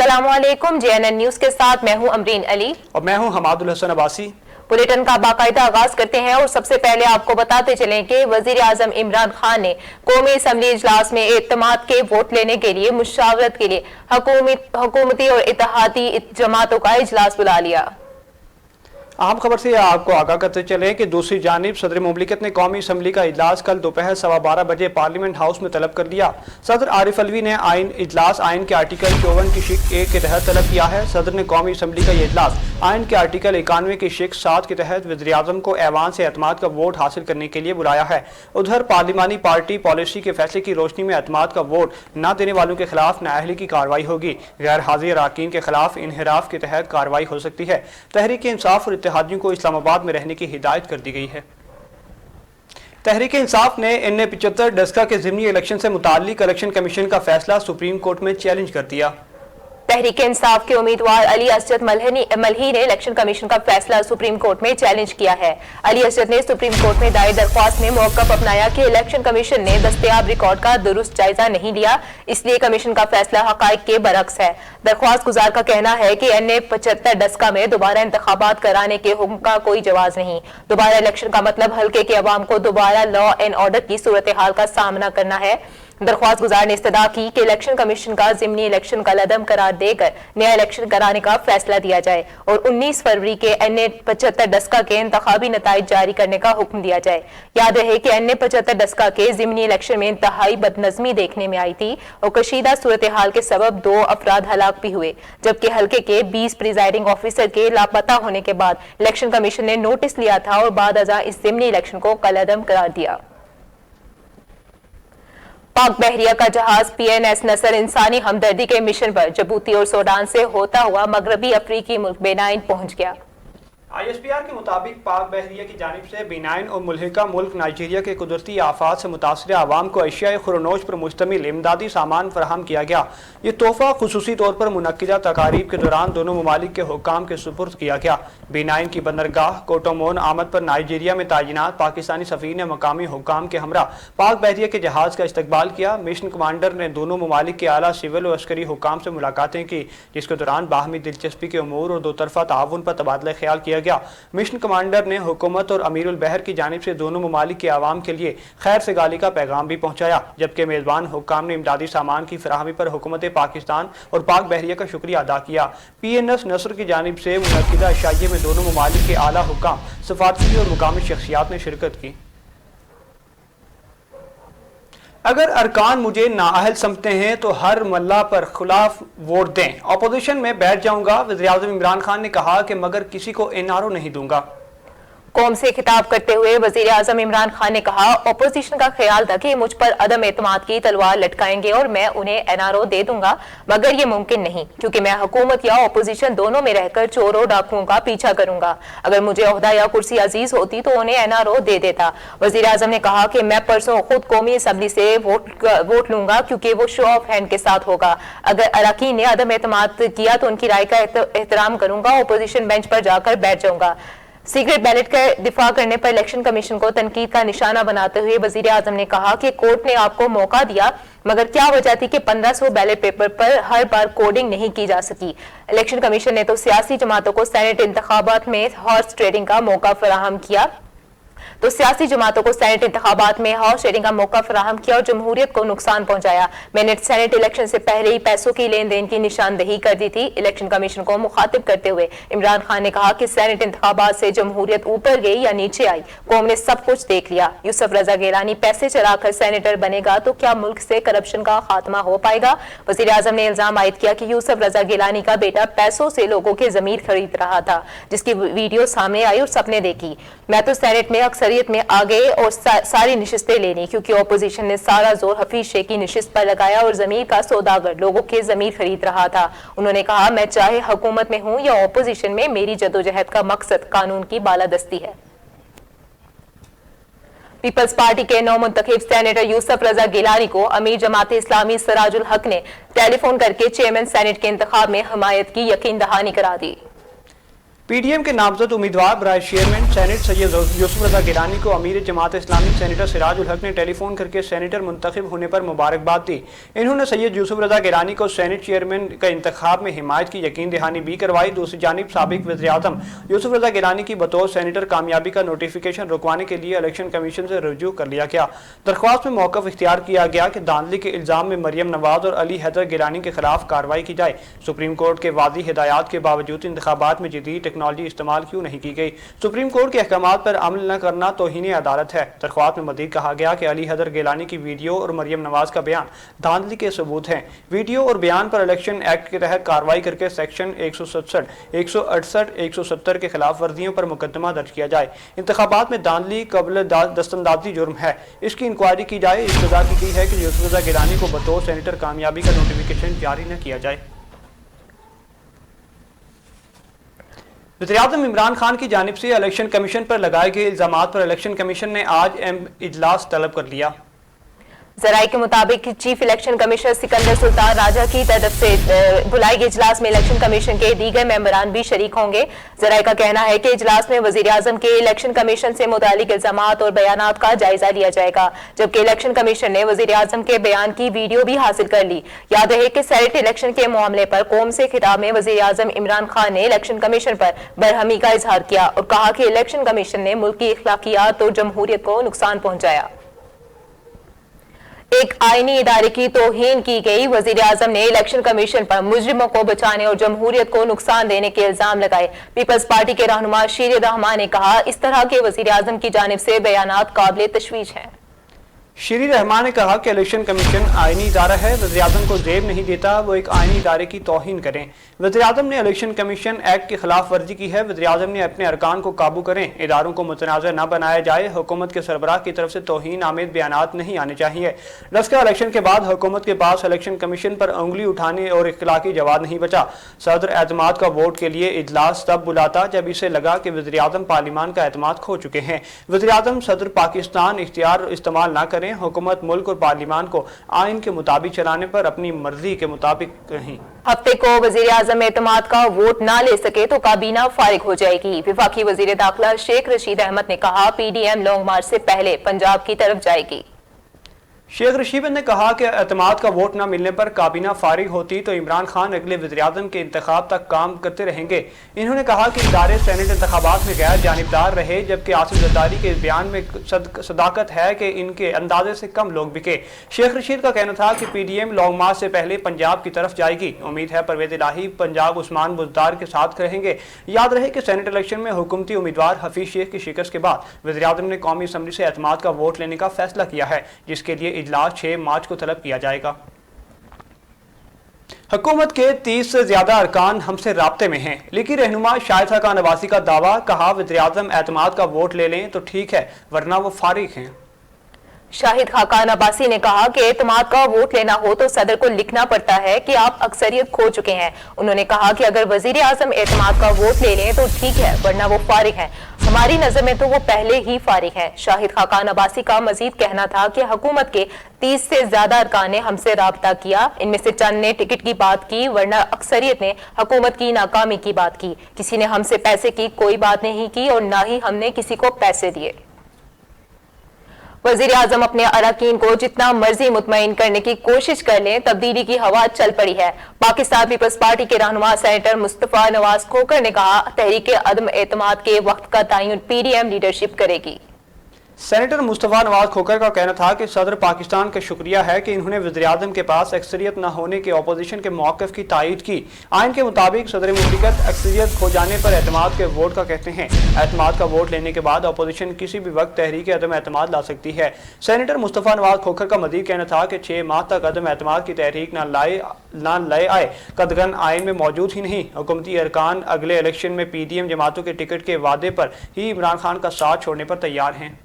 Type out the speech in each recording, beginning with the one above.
अस्सलामुअलैकुम। JNN news के साथ मैं हूं अमरीन अली और मैं हूं हमादुल हसन अब्बासी। बुलेटिन का बाकायदा आगाज करते हैं और सबसे पहले आपको बताते चलें कि वजीर आजम इमरान खान ने कौमी असम्बली इजलास में एतमाद के वोट लेने के लिए मुशावरत के लिए हुकूमती और इत्तेहादी जमातों का इजलास बुला लिया। अहम खबर से आपको आगाह करते चले कि दूसरी जानिब सदर मुमलिकत ने कौमी असम्बली का इजलास कल दोपहर 12:15 बजे पार्लियामेंट हाउस में तलब कर लिया। सदर आरिफ अलवी ने इजलास आइन के आर्टिकल 54 की शिक 1 के तहत तलब किया है। सदर ने कौमी असम्बली का ये इजलास आइन के आर्टिकल 91 की शिक 7 के तहत वज़ीर आज़म को ऐवान से एतमाद का वोट हासिल करने के लिए बुलाया है। उधर पार्लिमानी पार्टी पॉलिसी के फैसले की रोशनी में एतमाद का वोट न देने वालों के खिलाफ नाअहली की कार्रवाई होगी। गैर हाजिर अरकान के खिलाफ इनहिराफ के तहत कार्रवाई हो सकती है। तहरीक इंसाफ और इत्तेहादियों को इस्लामाबाद में रहने की हिदायत कर दी गई है। तहरीक इंसाफ ने NA-75 डस्का के ज़िमनी इलेक्शन से मुताल्लिक इलेक्शन कमीशन का फैसला सुप्रीम कोर्ट में चैलेंज कर दिया। तहरीक इंसाफ के उम्मीदवार अली असजद मलही ने इलेक्शन कमीशन का फैसला सुप्रीम कोर्ट में चैलेंज किया है। अली असजद ने सुप्रीम कोर्ट में दायर दरख्वास्त में मौक़िफ़ अपनाया कि इलेक्शन कमीशन ने दस्तयाब रिकॉर्ड का दुरुस्त जायजा नहीं लिया, इसलिए कमीशन का फैसला हक़ाइक़ के बरक्स है। दरख्वास्त गुजार का कहना है कि NA-75 डस्का में दोबारा इंतखाबात कराने के हुक्म का कोई जवाज नहीं। दोबारा इलेक्शन का मतलब हल्के के अवाम को दोबारा लॉ एंड ऑर्डर की सूरत हाल का सामना करना है। दरख्वास्त गुजार ने इस्तदा की कि इलेक्शन कमीशन का ज़िमनी इलेक्शन का लदम करार देकर नया इलेक्शन कराने का फैसला दिया जाए और 19 फरवरी के NA-75 डस्का के इंतखाबी नताइज जारी करने का हुक्म दिया जाए। याद रहे कि NA-75 डस्का के ज़िमनी इलेक्शन में इंतहाई बदनज़मी देखने में आई थी और कशीदा सूरत हाल के सबब 2 अफराद हलाक भी हुए, जबकि हल्के के 20 प्रिजाइडिंग ऑफिसर के लापता होने के बाद इलेक्शन कमीशन ने नोटिस लिया था और बाद अज़ां इस ज़िमनी इलेक्शन को कलअदम करार दिया। पाक बहरिया का जहाज PNS नसर इंसानी हमदर्दी के मिशन पर जिबूती और सूडान से होता हुआ मगरबी अफ्रीकी मुल्क बेनाइन पहुंच गया। ISPR के मुताबिक पाक बहरिया की जानिब से बेनाइन और मुल्हिका मुल्क नाइजीरिया के कुदरती आफात से मुतासर आवाम को अशिया खुरनोश पर मुश्तमिल इमदादी सामान फराहम किया गया। ये तोहफा खुसूसी तौर पर मुनक्किदा तकारीब के दौरान दोनों ममालिक के हुक्काम के सुपुर्द किया गया। बेनाइन की बंदरगाह कोटोमोन आमद पर नाइजीरिया में तैनात पाकिस्तानी सफीर ने मकामी हुक्काम के हमरा पाक बहरिया के जहाज का इस्तकबाल किया। मिशन कमांडर ने दोनों ममालिक के आला सिविल और अस्करी हुक्काम से मुलाकातें की, जिसके दौरान बाहमी दिलचस्पी के उमूर और दो तरफा ताउन पर तबादला ख्याल किया गया। मिशन कमांडर ने हुकूमत और अमीरुल बहर की जानिब से दोनों ममालिक के आवाम के लिए खैर सगाली का पैगाम भी पहुंचाया, जबकि मेजबान हुक्काम ने इमदादी सामान की फराहमी पर हुकूमत पाकिस्तान और पाक बहरिया का शुक्रिया अदा किया। PNS नसर की जानिब से मुनक्किदा इशाइये में दोनों ममालिक के आला हुक्काम, सफारती और मुकामी शख्सियात ने शिरकत की। अगर अरकान मुझे नाअहल समझते हैं तो हर मल्ला पर खिलाफ वोट दें, अपोजिशन में बैठ जाऊंगा। वज़ीर आज़म इमरान खान ने कहा कि मगर किसी को NRO नहीं दूंगा। कौम से खिताब करते हुए वजीर आजम इमरान खान ने कहा, अपोजिशन का ख्याल था कि मुझ पर अदम एतमाद की तलवार लटकाएंगे और मैं उन्हें NRO दे दूंगा, मगर ये मुमकिन नहीं, क्योंकि मैं हुकूमत या अपोजिशन दोनों में रहकर चोरों डाकुओं का पीछा करूंगा। अगर मुझे ओहदा या कुर्सी अजीज होती तो उन्हें NRO दे देता। वजीर आजम ने कहा कि मैं परसों खुद कौमी असम्बली से वोट लूंगा, क्योंकि वो शो ऑफ हैंड के साथ होगा। अगर अरकान ने अदम एतमाद किया तो उनकी राय का एहतराम करूंगा, अपोजिशन बेंच पर जाकर बैठ जाऊंगा। सीक्रेट बैलेट का दिफा करने पर इलेक्शन कमीशन को तनकीद का निशाना बनाते हुए वजीर आजम ने कहा कि कोर्ट ने आपको मौका दिया, मगर क्या वजह थी कि 1500 बैलेट पेपर पर हर बार कोडिंग नहीं की जा सकी। इलेक्शन कमीशन ने तो सियासी जमातों को सेनेट इंतखाबात में हॉर्स ट्रेडिंग का मौका फराहम किया का मौका फराहम किया और जमहूरियत को नुकसान पहुंचाया। मैंने सेनेट इलेक्शन से पहले ही पैसों की लेन देन की निशानदही कर दी थी। इलेक्शन कमीशन को मुखातिब करते हुए इमरान खान ने कहा कि सेनेट इंतखाबात से जमहूरियत ऊपर गई या नीचे आई, कौम ने सब कुछ देख लिया। यूसुफ रजा गिलानी पैसे चलाकर सेनेटर बनेगा तो क्या मुल्क से करप्शन का खात्मा हो पाएगा? वजीर आजम ने इल्जाम आयद किया कि यूसुफ रजा गिलानी का बेटा पैसों से लोगों के जमीर खरीद रहा था, जिसकी वीडियो सामने आई और सबने देखी। मैं तो सेनेट में अक्सरियत में आ गए और सारी नशिस्तें लेनी, क्योंकि अपोजिशन ने सारा जोर हफीज शेख की नशिस्त पर लगाया और जमीर का सौदागर लोगों के जमीर खरीद रहा था। उन्होंने कहा, मैं चाहे हुकूमत में हूं या अपोजिशन में, मेरी जदोजहद का मकसद कानून की बालादस्ती है। पीपल्स पार्टी के नौ मुंतखब सेनेटर यूसुफ रजा गिलानी को अमीर जमात इस्लामी सिराजुल हक ने टेलीफोन करके चेयरमैन सेनेट के इंतखाब में हमायत की यकीन दहानी करा दी। PDM के नामजद उम्मीदवार बराए चेयरमैन सेनेट सैयद यूसुफ रजा गिलानी को अमीर जमात इस्लामी सेनेटर सिराजुल हक ने टेलीफोन करके सेनेटर मुंतखब होने पर मुबारकबाद दी। इन्होंने सैयद यूसुफ रजा गिलानी को सेनेट चेयरमैन का इंतखाब में हिमायत की यकीन दहानी भी करवाई। दूसरी जानिब साबिक वज़ीर-ए-आज़म यूसुफ रजा गिलानी की बतौर सेनेटर कामयाबी का नोटिफिकेशन रुकवाने के लिए इलेक्शन कमीशन से रुजू कर लिया गया। दरख्वास्त में मौक़िफ़ इख्तियार किया गया कि धांधली के इल्ज़ाम में मरियम नवाज और अली हैदर गिलानी के खिलाफ कार्रवाई की जाए। सुप्रीम कोर्ट के वाज़ी हिदायत के बावजूद इंतखाबात में जदीद टेक्नोलॉजी इस्तेमाल क्यों नहीं की गई? सुप्रीम कोर्ट के अहकामात पर अमल न करना तौहीन अदालत है। दरख्वास्त में मज़ीद कहा गया कि अली हैदर गिलानी की वीडियो और मरियम नवाज का बयान धांधली के सबूत हैं। वीडियो और बयान पर इलेक्शन एक्ट के तहत कार्रवाई करके सेक्शन 167, 168, 170 के खिलाफ वर्जियों पर मुकदमा दर्ज किया जाए। इंतखाबात में धांधली कबल दस्तंदाजी जुर्म है, इसकी इंक्वायरी की जाए। इस्तदा की गई है कि यूसुफ रजा गिलानी को बतौर सेनेटर कामयाबी का नोटिफिकेशन जारी न किया जाए। वज़ीर-ए-आज़म इमरान खान की जानिब से इलेक्शन कमीशन पर लगाए गए इल्ज़ामात पर इलेक्शन कमीशन ने आज इजलास तलब कर लिया। जराये के मुताबिक chief election commissioner Sikandar Sultan Raja की तरफ से बुलाए गए इजलास में इलेक्शन कमीशन के दीगर मेंबरान भी शरीक होंगे। जराये का कहना है कि इजलास में वज़ीर-ए-आज़म के इलेक्शन कमीशन से मुतालिक इल्ज़ामात और बयानात का जायजा लिया जाएगा, जबकि इलेक्शन कमीशन ने वज़ीर-ए-आज़म के बयान की वीडियो भी हासिल कर ली। याद रहे कि सेनेट इलेक्शन के मामले पर कौम से खिताब में वज़ीर-ए-आज़म इमरान खान ने इलेक्शन कमीशन पर बरहमी का इजहार किया और कहा कि इलेक्शन कमीशन ने मुल्क की अखलाकियात और जमहूरियत को नुकसान पहुंचाया। एक आईनी इदारे की तौहीन की गई। वज़ीर-ए-आज़म ने इलेक्शन कमीशन पर मुजरिमों को बचाने और जमहूरियत को नुकसान देने के इल्जाम लगाए। पीपल्स पार्टी के रहनुमा शीर रहमान ने कहा, इस तरह के वज़ीर-ए-आज़म की जानिब से बयानात काबिल तशवीश हैं। शीर रहमान ने कहा कि इलेक्शन कमीशन आईनी इदारा है, वज़ीर-ए-आज़म को ज़ेब नहीं देता वो एक आईनी इदारे की तौहीन करें। वज़ीर-ए-आज़म ने इलेक्शन कमीशन एक्ट की खिलाफ वर्जी की है। वज़ीर-ए-आज़म ने अपने अरकान को काबू करें, इदारों को मुतनाज़ न बनाया जाए। हुकूमत के सरबराह की तरफ से तौहीन आमेद बयानात नहीं आने चाहिए। रस्का इलेक्शन के बाद हुकूमत के पास इलेक्शन कमीशन पर उंगली उठाने और इख्तिलाफी जवाब नहीं बचा। सदर एतमाद का वोट के लिए इजलास तब बुलाता जब इसे लगा कि वज़ीर-ए-आज़म पार्लियामान का एतमाद खो चुके हैं। वज़ीर-ए-आज़म सदर पाकिस्तान इख्तियार इस्तेमाल न करें। हुकूमत मुल्क और पार्लियामान को आइन के मुताबिक चलाने पर अपनी मर्जी के मुताबिक नहीं। हफ्ते को वज़ीर-ए-आज़म एतमाद का वोट ना ले सके तो काबीना फारिग हो जाएगी। वफाकी वज़ीर दाखिला शेख रशीद अहमद ने कहा, PDM लॉन्ग मार्च से पहले पंजाब की तरफ जाएगी। शेख रशीद ने कहा कि एतमाद का वोट न मिलने पर काबीना फारिग होती तो इमरान खान अगले वज़ीर-ए-आज़म के इंतखाब तक काम करते रहेंगे। इन्होंने कहा कि इदारे सेनेट इंतखाबात में गैर जानिबदार रहे, जबकि आसिफ ज़रदारी के बयान में सदाकत है कि इनके अंदाजे से कम लोग बिके। शेख रशीद का कहना था कि PDM लॉन्ग मार्च से पहले पंजाब की तरफ जाएगी। उम्मीद है परवेज़ इलाही पंजाब उस्मान बुज़दार के साथ रहेंगे। याद रहे कि सेनेट इलेक्शन में हुकूमती उम्मीदवार हफीज शेख की शिकस्त के बाद वज़ीर-ए-आज़म ने कौमी असम्बली से एतमाद का वोट लेने का फैसला किया है, जिसके लिए इजलास 6 मार्च को तलब किया जाएगा। हुकूमत के 30 से ज्यादा अरकान हमसे राब्ते में हैं। लीगी रहनुमा शाहिद खान अब्बासी का दावा, कहा वज़ीर-ए-आज़म एतमाद का वोट ले लें तो ठीक है, वरना वो फारिग हैं। शाहिद खान अब्बासी ने कहा कि एतमाद का वोट लेना हो तो सदर को लिखना पड़ता है कि आप अक्सरियत खो चुके हैं। उन्होंने कहा कि अगर वज़ीर-ए-आज़म एतमाद का वोट ले लें तो ठीक है, वरना वो फारिग हैं। हमारी नजर में तो वो पहले ही फारिग हैं। शाहिद खान अब्बासी का मजीद कहना था कि हुकूमत के 30 से ज्यादा अरकान ने हमसे राब्ता किया। इनमें से चंद ने टिकट की बात की, वरना अक्सरियत ने हुकूमत की नाकामी की बात की। किसी ने हमसे पैसे की कोई बात नहीं की और ना ही हमने किसी को पैसे दिए। वज़ीर-ए-आज़म अपने अरकान को जितना मर्जी मुतमईन करने की कोशिश कर लें, तब्दीली की हवा चल पड़ी है। पाकिस्तान पीपल्स पार्टी के रहनुमा सेनेटर मुस्तफा नवाज खोखर ने कहा, तहरीक अदम एतमाद के वक्त का तयन PDM लीडरशिप करेगी। सेनेटर मुस्तफा नवाज खोखर का कहना था कि सदर पाकिस्तान का शुक्रिया है कि इन्होंने वज़ीर-ए-आज़म के पास अक्सरियत न होने के अपोजिशन के मौक़िफ़ की तायीद की। आइन के मुताबिक सदर मुमलिकत अक्सरियत खो जाने पर एतमाद के वोट का कहते हैं। एतमाद का वोट लेने के बाद अपोजिशन किसी भी वक्त तहरीक अदम एतमाद ला सकती है। सेनेटर मुस्तफा नवाज खोखर का मज़ीद कहना था कि 6 माह तक अदम एतमाद की तहरीक न लाए आए कदगन आइन में मौजूद ही नहीं। हुकूमती अरकान अगले इलेक्शन में PDM जमातों के टिकट के वादे पर ही इमरान खान का साथ छोड़ने पर तैयार हैं।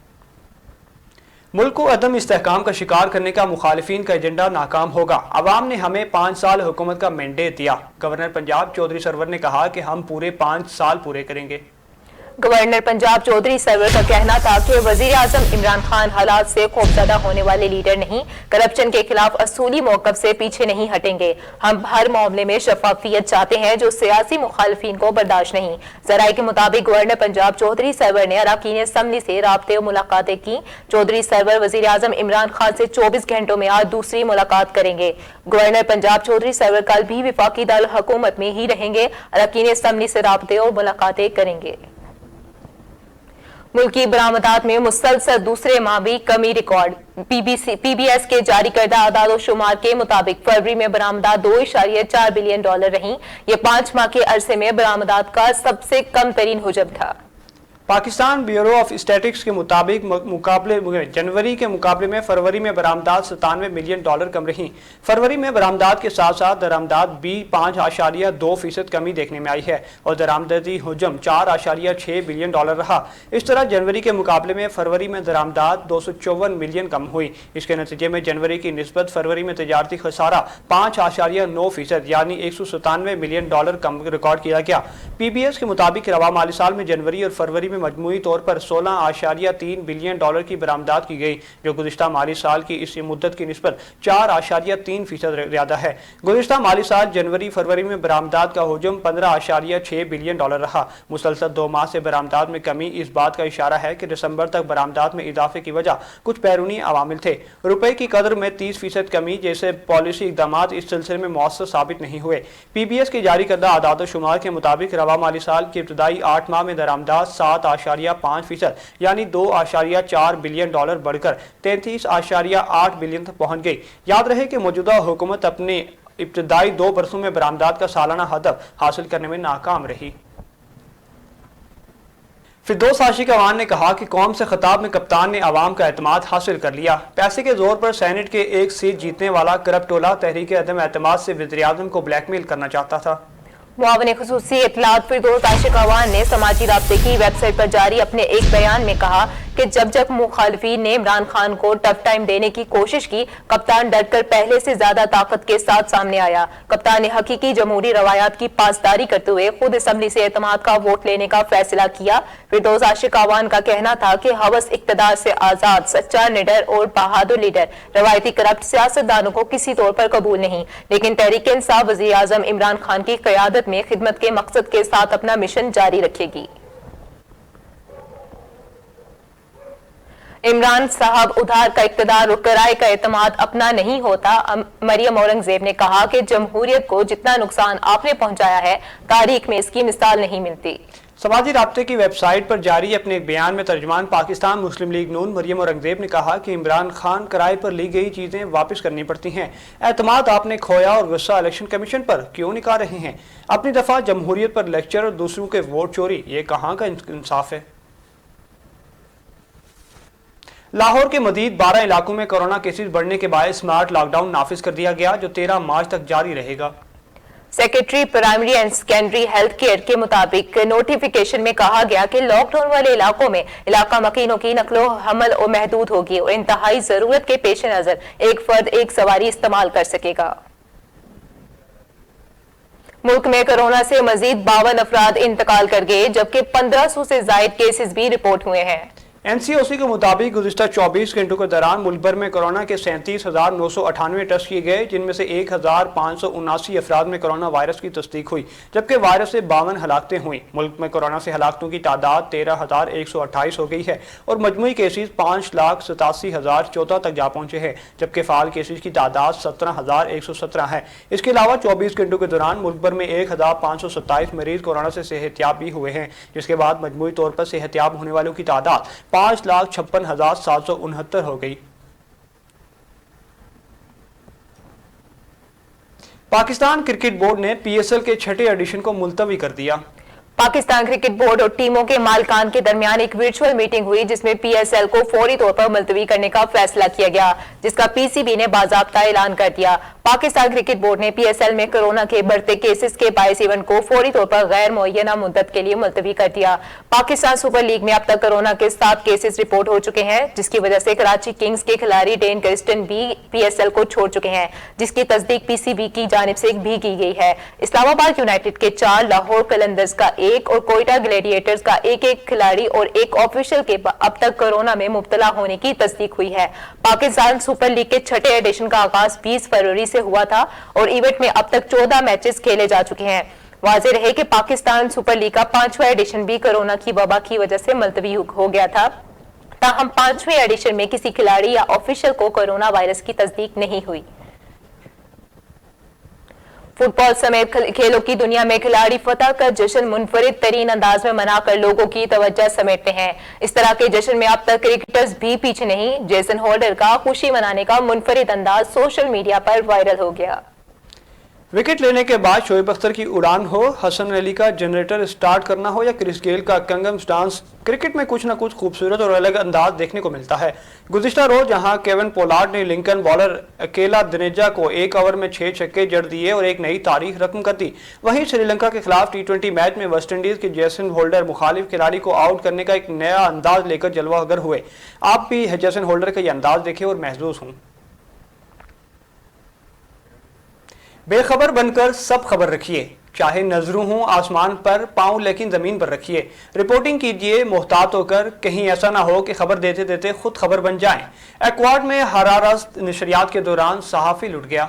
मुल्क को अदम इस्तेहकाम का शिकार करने का मुखालिफिन का एजेंडा नाकाम होगा। अवाम ने हमें 5 साल हुकूमत का मैंडेट दिया। गवर्नर पंजाब चौधरी सरवर ने कहा कि हम पूरे 5 साल पूरे करेंगे। गवर्नर पंजाब चौधरी सरवर का कहना था कि वजीर आजम इमरान खान हालात से खौफजदा होने वाले लीडर नहीं, करप्शन के खिलाफ असूली मौकफ से पीछे नहीं हटेंगे। हम हर मामले में शफाफियत चाहते हैं जो सियासी मुखालफिन को बर्दाश्त नहीं। जराये के मुताबिक गवर्नर पंजाब चौधरी सरवर ने अरकान असम्बली से राब्ते और मुलाकातें की। चौधरी सरवर वजीर आजम इमरान खान से 24 घंटों में आज दूसरी मुलाकात करेंगे। गवर्नर पंजाब चौधरी सरवर कल भी विफाकी दारुल हुकूमत में ही रहेंगे, अरकान असम्बली से राब्ते और मुलाकातें करेंगे। मुल्की बरामदात में मुसलसल दूसरे माह भी कमी रिकॉर्ड। पीबीएस के जारी करदा आदाद शुमार के मुताबिक फरवरी में बरामदात $2.4 बिलियन रही। ये 5 माह के अरसे में बरामदात का सबसे कम तरीन हुजम था। पाकिस्तान ब्यूरो ऑफ स्टैटिस्टिक्स के मुताबिक जनवरी के मुकाबले में फरवरी में बरामदात $97 मिलियन कम रही। फरवरी में बरामदात के साथ साथ दरामदात भी 5.2% कमी देखने में आई है और दरामदती हुजम $4.6 बिलियन रहा। इस तरह जनवरी के मुकाबले में फरवरी में दरामदात 254 मिलियन कम हुई। इसके नतीजे में जनवरी की निस्बत फरवरी में तजारती खसारा 5.9% यानी $197 मिलियन कम रिकॉर्ड किया गया। पीबीएस के मुताबिक रवा माली साल में जनवरी और फरवरी में मजमूई तौर पर $16.3 बिलियन की बरामदात की गई, जो गुज़िश्ता माली साल की इस मुद्दत की निस्बत 4.3% ज्यादा है। गुज़िश्ता माली साल जनवरी फरवरी में बरामदात का हुजम $15.6 बिलियन रहा। मुसलसल 2 माह से बरामदात में कमी इस बात का इशारा है कि दिसंबर तक बरामदात में इजाफे की वजह कुछ बैरूनी अवामिल थे। रुपए की कदर में 30% कमी जैसे पॉलिसी इकदाम इस सिलसिले में मौसर साबित नहीं हुए। पीबीएस की जारी करदा आदाद शुमार के मुताबिक रवा माली साल के इब्तदाई 8 माह में दरामदात 7.5% यानी $2.4 बिलियन बढ़कर 33.8 बिलियन तक पहुंच गई। याद रहे कि मौजूदा हुकूमत अपने इब्तदाई 2 बरसों में बरामदात का सालाना हदफ हासिल करने में नाकाम रही। फिरदौस आशिक अवान ने कहा कि कौम से खिताब में कप्तान ने अवाम का एतमाद हासिल कर लिया। पैसे के जोर पर सेनेट के एक सीट जीतने वाला करप्ट टोला तहरीक अदम एतमाद से वज़ीर-ए-आज़म को ब्लैकमेल करना चाहता था। मुआविन खुसूसी इत्तलात फिरदौस आशिक अवान ने समाजी राब्ते की वेबसाइट पर जारी अपने एक बयान में कहा कि जब मुखालिफिन ने इमरान खान को टफ टाइम देने की कोशिश की, कप्तान डटकर पहले से ज्यादा ताकत के साथ सामने आया। कप्तान ने हकीकी जमहूरी रवायात की पासदारी करते हुए खुद असम्बली से एतमाद का वोट लेने का फैसला किया। फिरदौस आशिक अवान का कहना था कि हवस इक्तदार से आजाद, सच्चा, निडर और बहादुर लीडर रवायती करप्ट सियासतदानों को किसी तौर पर कबूल नहीं, लेकिन तहरीक इंसाफ वज़ीर आज़म इमरान खान की क़यादत में खिदमत के मकसद के साथ अपना मिशन जारी रखेगी। इमरान साहब उधार का इक्तदार और किराए का एतमाद अपना नहीं होता। मरियम औरंगजेब ने कहा कि जमहूरियत को जितना नुकसान आपने पहुंचाया है, तारीख में इसकी मिसाल नहीं मिलती। समाजी राब्ते की वेबसाइट पर जारी अपने एक बयान में तर्जुमान पाकिस्तान मुस्लिम लीग नून मरियम औरंगजेब ने कहा कि इमरान खान किराए पर ली गई चीजें वापस करनी पड़ती हैं। एतमाद आपने खोया और गुस्सा इलेक्शन कमीशन पर क्यों निकाल रहे हैं? अपनी दफा जमहूरियत पर लेक्चर और दूसरों के वोट चोरी, ये कहाँ का इंसाफ है? लाहौर के मजीद 12 इलाकों में कोरोना केसेस बढ़ने के बाद स्मार्ट लॉकडाउन नाफिज कर दिया गया, जो 13 मार्च तक जारी रहेगा। Secretary primary and secondary health care के मुताबिक नोटिफिकेशन में कहा गया कि लॉकडाउन वाले इलाकों में इलाका मकीनों की नकलो हमल और महदूद होगी और इंतहाई जरूरत के पेश नजर एक फर्द एक सवारी इस्तेमाल कर सकेगा। मुल्क में कोरोना से मजीद 52 अफराद इंतकाल कर गए, जबकि 1500 से ज्यादा केसेस भी रिपोर्ट हुए हैं। एनसीओसी के मुताबिक गुज़िश्ता 24 घंटों के दौरान मुल्क भर में कोरोना के 37,998 टेस्ट किए गए, जिनमें से 1,579 अफराद में कोरोना वायरस की तस्दीक हुई, जबकि वायरस से 52 हलाकतें हुई। मुल्क में कोरोना से हलाकतों की तादाद 13,128 हो गई है और मजमूई केसेस 5,87,014 तक जा पहुंचे हैं, जबकि फ़ाल केसेस की तादाद 17,117 है। इसके अलावा 24 घंटों के दौरान मुल्क भर में 1,527 मरीज कोरोना से सेहतियाब भी हुए हैं, जिसके बाद मजमूई तौर पर सेहतियाब होने वालों की तादाद 5,56,769 हो गई। पाकिस्तान क्रिकेट बोर्ड ने पीएसएल के 6ठे एडिशन को मुलतवी कर दिया। पाकिस्तान क्रिकेट बोर्ड और टीमों के मालिकान के दरमियान एक वर्चुअल मीटिंग हुई, जिसमें पीएसएल को फौरी तौर पर मुलतवी करने का फैसला किया गया, जिसका पीसीबी ने बाज़ाब्ता ऐलान कर दिया। पाकिस्तान क्रिकेट बोर्ड ने पीएसएल में कोरोना के बढ़ते केसेस के बायस इवेंट को फौरी तौर पर गैर मुअय्यना मुद्दत के लिए मुलतवी कर दिया। पाकिस्तान सुपर लीग में अब तक कोरोना के 7 केसेस रिपोर्ट हो चुके हैं, जिसकी वजह से कराची किंग्स के खिलाड़ी डेन क्रिस्टन भी पीएसएल को छोड़ चुके हैं, जिसकी तस्दीक पीसीबी की जानिब से भी की गई है। इस्लामाबाद यूनाइटेड के 4, लाहौर कलंदर्स का 1 और कोयटा ग्लैडिएटर्स का एक खिलाड़ी और एक ऑफिशियल के अब तक कोरोना में मुब्तला होने की तस्दीक हुई है। पाकिस्तान सुपर लीग के 6ठे एडिशन का आगाज 20 फरवरी से हुआ था और इवेंट में अब तक 14 मैचेस खेले जा चुके हैं। वाज़ेह रहे कि पाकिस्तान सुपर लीग का 5वां एडिशन भी कोरोना की वबा की वजह से मुलतवी हो गया था। ताहम 5वें एडिशन में किसी खिलाड़ी या ऑफिशियल को कोरोना वायरस की तस्दीक नहीं हुई। फुटबॉल समेत खेलों की दुनिया में खिलाड़ी फतह का जश्न मुनफरिद तरीन अंदाज में मनाकर लोगों की तवज्जो समेटते हैं। इस तरह के जश्न में अब तक क्रिकेटर्स भी पीछे नहीं। जेसन होल्डर का खुशी मनाने का मुनफरिद अंदाज सोशल मीडिया पर वायरल हो गया। विकेट लेने के बाद शोएब अख्तर की उड़ान हो, हसन अली का जनरेटर स्टार्ट करना हो या क्रिस गेल का कंगम डांस, क्रिकेट में कुछ न कुछ खूबसूरत और अलग अंदाज देखने को मिलता है। गुज़िश्ता रोज जहां केविन पोलार्ड ने लिंकन बॉलर अकेला दिनेजा को 1 ओवर में 6 छक्के जड़ दिए और एक नई तारीख रकम कर दी, वहीं श्रीलंका के खिलाफ टी20 मैच में वेस्टइंडीज के जेसन होल्डर मुखालिफ खिलाड़ी को आउट करने का एक नया अंदाज लेकर जलवागर हुए। आप भी जेसन होल्डर का ये अंदाज देखें और महसूस हों। बेखबर बनकर सब खबर रखिए, चाहे नजरों हों आसमान पर, पांव लेकिन जमीन पर रखिए। रिपोर्टिंग कीजिए मोहतात होकर, कहीं ऐसा ना हो कि खबर देते देते खुद खबर बन जाएं। एक्वाड में हरारत नशरियात के दौरान सहाफी लुट गया,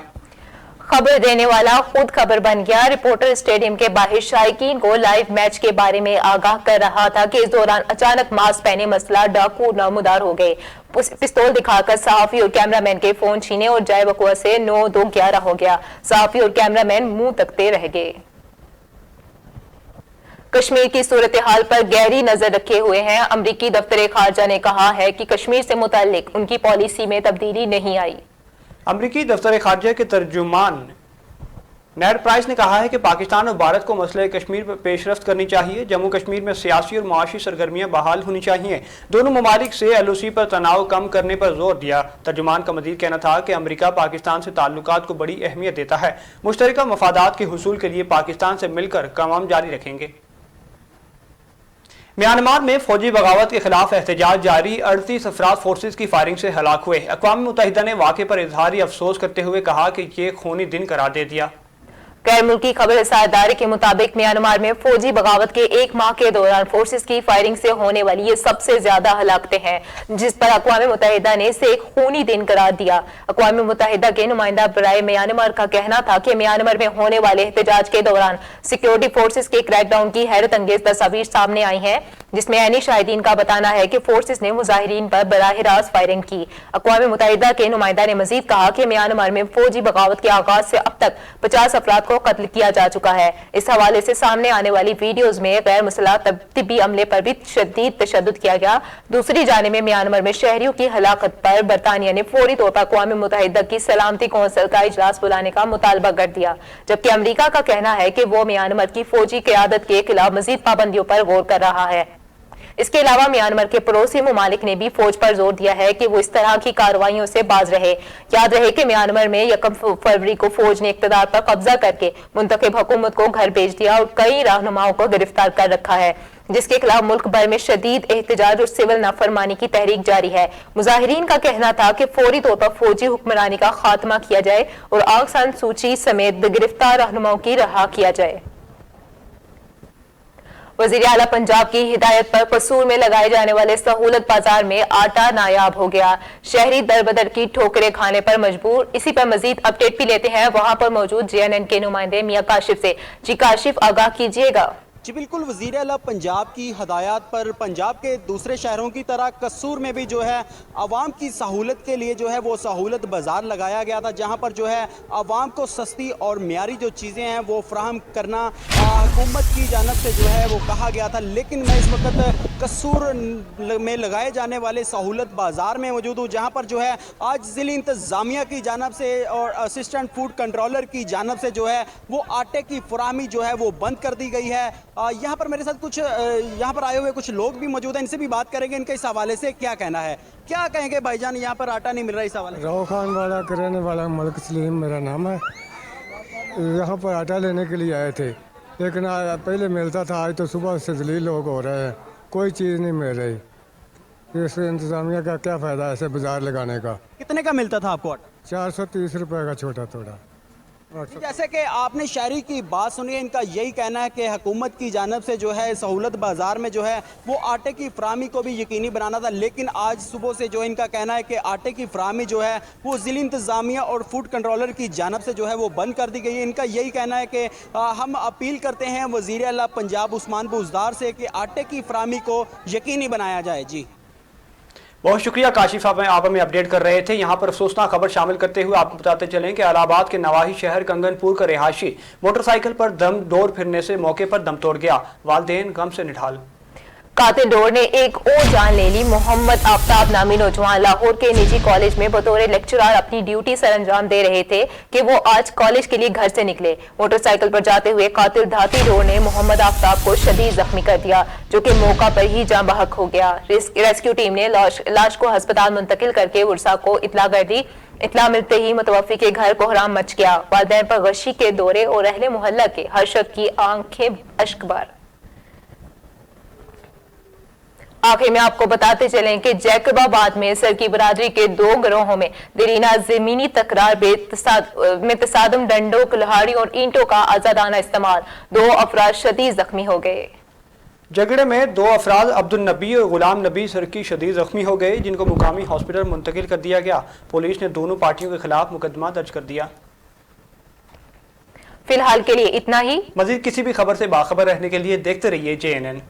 खबर देने वाला खुद खबर बन गया। रिपोर्टर स्टेडियम के बाहर शायकीन को लाइव मैच के बारे में आगाह कर रहा था कि इस दौरान अचानक मास्क पहने मसला डाकू नमूदार हो गए। पिस्तौल दिखाकर सहाफी और कैमरामैन के फोन छीने और जाए बकुआ से 9-2-11 हो गया। सहाफी और कैमरामैन मुंह तकते रह गए। कश्मीर की सूरत हाल पर गहरी नजर रखे हुए हैं। अमरीकी दफ्तर खारजा ने कहा है कि कश्मीर से मुताल्लिक उनकी पॉलिसी में तब्दीली नहीं आई। अमरीकी दफ्तर खारजा के तर्जुमान नेड प्राइस ने कहा है कि पाकिस्तान और भारत को मसले कश्मीर पर पेशरफ्त करनी चाहिए। जम्मू कश्मीर में सियासी और मुआशी सरगर्मियां बहाल होनी चाहिए। दोनों ममालिक से एलओसी पर तनाव कम करने पर जोर दिया। तर्जुमान का मजीद कहना था कि अमरीका पाकिस्तान से ताल्लुकात को बड़ी अहमियत देता है। मुश्तरका मफादात के हुसूल के लिए पाकिस्तान से मिलकर काम जारी रखेंगे। म्यांमार में फौजी बगावत के खिलाफ एहतजाज जारी, 38 अफराद फोर्सेज की फायरिंग से हलाक हुए। अक़वाम मुत्तहिदा ने वाक़े पर इजहारी अफसोस करते हुए कहा कि ये खूनी दिन करार दे दिया। गैर मुल्की खबर इदारे के मुताबिक म्यांमार में फौजी बगावत के 1 माह के दौरान फोर्सेस की फायरिंग से होने वाली ये सबसे ज्यादा हलाकतें हैं, जिस पर अक़वाम मुत्तहिदा ने इसे एक खूनी दिन करार दिया। अक़वाम मुत्तहिदा के नुमाइंदा बराए म्यांमार का कहना था कि म्यांमार में होने वाले एहतजाज के दौरान सिक्योरिटी फोर्सेस के क्रैकडाउन की हैरत अंगेज तस्वीर सामने आई है, जिसमें ऐनी शाहिदीन का बताना है कि फोर्सेस ने मुजाहिरीन पर बराह रास्त फायरिंग की। अक़वाम मुत्तहिदा के नुमाइंदा ने मजीद कहा कि म्यांमार में फौजी बगावत के आगाज से अब तक 50 अफराद को कत्ल किया जा चुका है। इस हवाले से सामने आने वाली वीडियोज में गैर मुसल्लह तिब्बी अमले पर भी शदीद तशद्दुद किया गया। दूसरी जानिब में म्यांमार में शहरियों की हलाकत पर बरतानिया ने फौरी तौर पर अक़वाम मुत्तहिदा की सलामती कौंसिल का इजलास बुलाने का मुतालबा कर दिया, जबकि अमरीका का कहना है कि वो म्यांमार की फौजी क़यादत के खिलाफ मजीद पाबंदियों पर गौर कर रहा है। इसके अलावा म्यांमार के पड़ोसी ममालिक ने भी फौज पर जोर दिया है कि वो इस तरह की कार्रवाइयों से बाज रहे। याद रहे कि म्यांमार में 1 फरवरी को फौज ने इक़्तिदार पर कब्जा करके मुंतखब हुकूमत को घर भेज दिया और कई रहनुमाओं को गिरफ्तार कर रखा है, जिसके खिलाफ मुल्क भर में शदीद एहतजाज और सिविल नाफरमानी की तहरीक जारी है। मुजाहिरीन का कहना था कि फौरी तौर पर फौजी हुक्मरानी का खात्मा किया जाए और आग सान सूची समेत गिरफ्तार रहनुमाओं की रहा किया जाए। वज़ीर आला पंजाब की हिदायत पर कसूर में लगाए जाने वाले सहूलत बाजार में आटा नायाब हो गया। शहरी दर बदर की ठोकरें खाने पर मजबूर। इसी पर मजीद अपडेट भी लेते हैं वहां पर मौजूद JNN के नुमाइंदे मियां काशिफ से। जी काशिफ, आगाह कीजिएगा। जी बिल्कुल, वज़ीर आला पंजाब की हदायत पर पंजाब के दूसरे शहरों की तरह कसूर में भी जो है आवाम की सहूलत के लिए जो है वो सहूलत बाज़ार लगाया गया था, जहां पर जो है आवाम को सस्ती और मियारी जो चीज़ें हैं वो फ्राहम करना हुकूमत की जानब से जो है वो कहा गया था। लेकिन मैं इस वक्त कसूर में लगाए जाने वाले सहूलत बाज़ार में मौजूद हूँ, जहाँ पर जो है आज ज़िली इंतज़ामिया की जानब से और असिस्टेंट फूड कंट्रोलर की जानब से जो है वो आटे की फराहमी जो है वो बंद कर दी गई है। यहाँ पर मेरे साथ कुछ यहाँ पर आए हुए कुछ लोग भी मौजूद हैं, इनसे भी बात करेंगे इनके इस हवाले से क्या कहना है। क्या कहेंगे भाईजान, यहाँ पर आटा नहीं मिल रहा इस हवाले से? राव खान वाला कराने वाला मलिक सलीम मेरा नाम है। यहाँ पर आटा लेने के लिए आए थे, लेकिन पहले मिलता था, आज तो सुबह से जलील लोग हो रहे हैं, कोई चीज़ नहीं मिल रही। इस इंतज़ामिया का क्या फ़ायदा ऐसे बाज़ार लगाने का। कितने का मिलता था आपको आटा? 430 रुपये का छोटा थोड़ा। जैसे कि आपने शहरी की बात सुनी है, इनका यही कहना है कि हुकूमत की जानब से जो है सहूलत बाज़ार में जो है वो आटे की फराहमी को भी यकीनी बनाना था, लेकिन आज सुबह से जो इनका कहना है कि आटे की फराहमी जो है वो ज़िली इंतज़ामिया और फूड कंट्रोलर की जानब से जो है वो बंद कर दी गई है। इनका यही कहना है कि हम अपील करते हैं वज़ीर आला पंजाब उस्मान बुज़दार से कि आटे की फराहमी को यकीनी बनाया जाए। जी बहुत शुक्रिया काशिफ साहब, आप हमें अपडेट कर रहे थे। यहाँ पर अफसोसनाक खबर शामिल करते हुए आपको बताते चलें कि इलाहाबाद के नवाही शहर कंगनपुर का रिहायशी मोटरसाइकिल पर दम डोर फिरने से मौके पर दम तोड़ गया। वालिदैन गम से निढाल। कातिल डोर ने एक और जान ले ली। मोहम्मद आफ्ताब नामी नौजवान लाहौर के निजी कॉलेज में बतौर लेक्चरर अपनी ड्यूटी सर अंजाम दे रहे थे कि वो आज कॉलेज के लिए घर से निकले। मोटरसाइकिल पर जाते हुए कातिल धाती डोर ने मोहम्मद आफ्ताब को शदीद जख्मी कर दिया, जो कि मौका पर ही जान बहक हो गया। रेस्क्यू टीम ने लाश को अस्पताल मुंतकिल करके वर्सा को इतला कर दी। इतला मिलते ही मुतवफ़ी के घर कोहराम मच गया। वालिदैन पर गशी के दौरे और अहले मोहल्ला के हर शख्स की आंखें अश्कबार। आखिर में आपको बताते चलें कि जैकबाबाद में सरकी बरादरी के 2 गिरोहों में दरीना जमीनी तकरार में तसादम, डंडों, कुल्हाड़ी और ईंटों का आजादाना इस्तेमाल। 2 अफराद शदीद जख्मी हो गए। झगड़े में 2 अफराद अब्दुल नबी और गुलाम नबी सरकी शदीद जख्मी हो गए, जिनको मुकामी हॉस्पिटल मुंतकिल कर दिया गया। पुलिस ने दोनों पार्टियों के खिलाफ मुकदमा दर्ज कर दिया। फिलहाल के लिए इतना ही। मजीद किसी भी खबर से बाखबर रहने के लिए देखते रहिए JNN।